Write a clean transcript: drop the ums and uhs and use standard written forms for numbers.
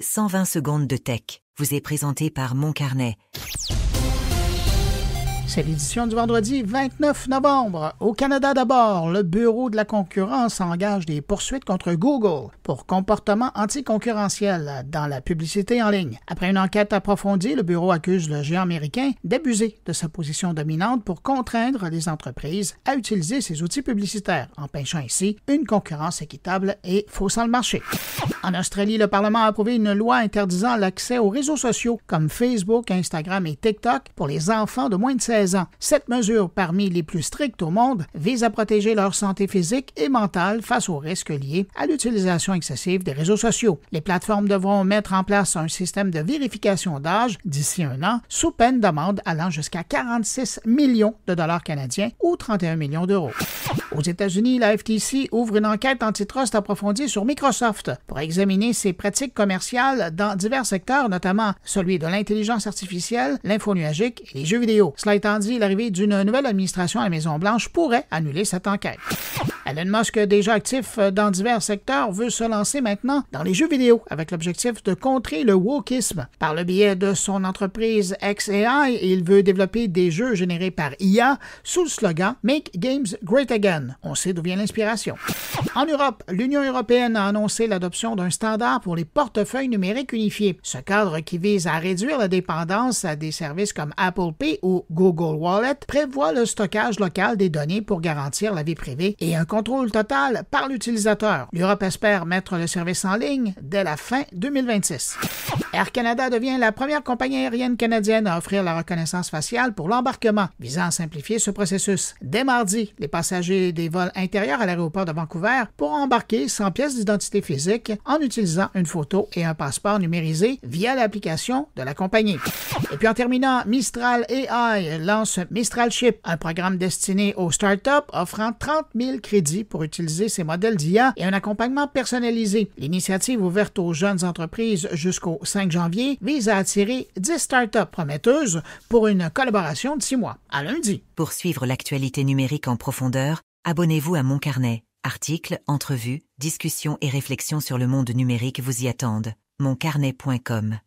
120 secondes de tech vous est présenté par Mon Carnet. C'est l'édition du vendredi 29 novembre. Au Canada d'abord, le Bureau de la concurrence engage des poursuites contre Google pour comportement anticoncurrentiel dans la publicité en ligne. Après une enquête approfondie, le bureau accuse le géant américain d'abuser de sa position dominante pour contraindre les entreprises à utiliser ses outils publicitaires, empêchant ainsi une concurrence équitable et faussant le marché. En Australie, le Parlement a approuvé une loi interdisant l'accès aux réseaux sociaux comme Facebook, Instagram et TikTok pour les enfants de moins de 16 ans. Cette mesure, parmi les plus strictes au monde, vise à protéger leur santé physique et mentale face aux risques liés à l'utilisation excessive des réseaux sociaux. Les plateformes devront mettre en place un système de vérification d'âge d'ici un an, sous peine d'amende allant jusqu'à 46 millions de dollars canadiens ou 31 millions d'euros. Aux États-Unis, la FTC ouvre une enquête antitrust approfondie sur Microsoft pour examiner ses pratiques commerciales dans divers secteurs, notamment celui de l'intelligence artificielle, l'info nuagique et les jeux vidéo. Cela étant dit, l'arrivée d'une nouvelle administration à la Maison-Blanche pourrait annuler cette enquête. Elon Musk, déjà actif dans divers secteurs, veut se lancer maintenant dans les jeux vidéo avec l'objectif de contrer le wokisme. Par le biais de son entreprise xAI, il veut développer des jeux générés par IA sous le slogan « Make Games Great Again ». On sait d'où vient l'inspiration. En Europe, l'Union européenne a annoncé l'adoption d'un standard pour les portefeuilles numériques unifiés. Ce cadre, qui vise à réduire la dépendance à des services comme Apple Pay ou Google Wallet, prévoit le stockage local des données pour garantir la vie privée et un contrôle total par l'utilisateur. L'Europe espère mettre le service en ligne dès la fin 2026. Air Canada devient la première compagnie aérienne canadienne à offrir la reconnaissance faciale pour l'embarquement, visant à simplifier ce processus. Dès mardi, les passagers des vols intérieurs à l'aéroport de Vancouver pourront embarquer sans pièce d'identité physique en utilisant une photo et un passeport numérisé via l'application de la compagnie. Et puis en terminant, Mistral AI lance Mistral Ship, un programme destiné aux startups offrant 30 000 crédits pour utiliser ses modèles d'IA et un accompagnement personnalisé. L'initiative ouverte aux jeunes entreprises jusqu'au 5 janvier vise à attirer 10 startups prometteuses pour une collaboration de 6 mois. À lundi. Pour suivre l'actualité numérique en profondeur, abonnez-vous à Mon Carnet. Articles, entrevues, discussions et réflexions sur le monde numérique vous y attendent. moncarnet.com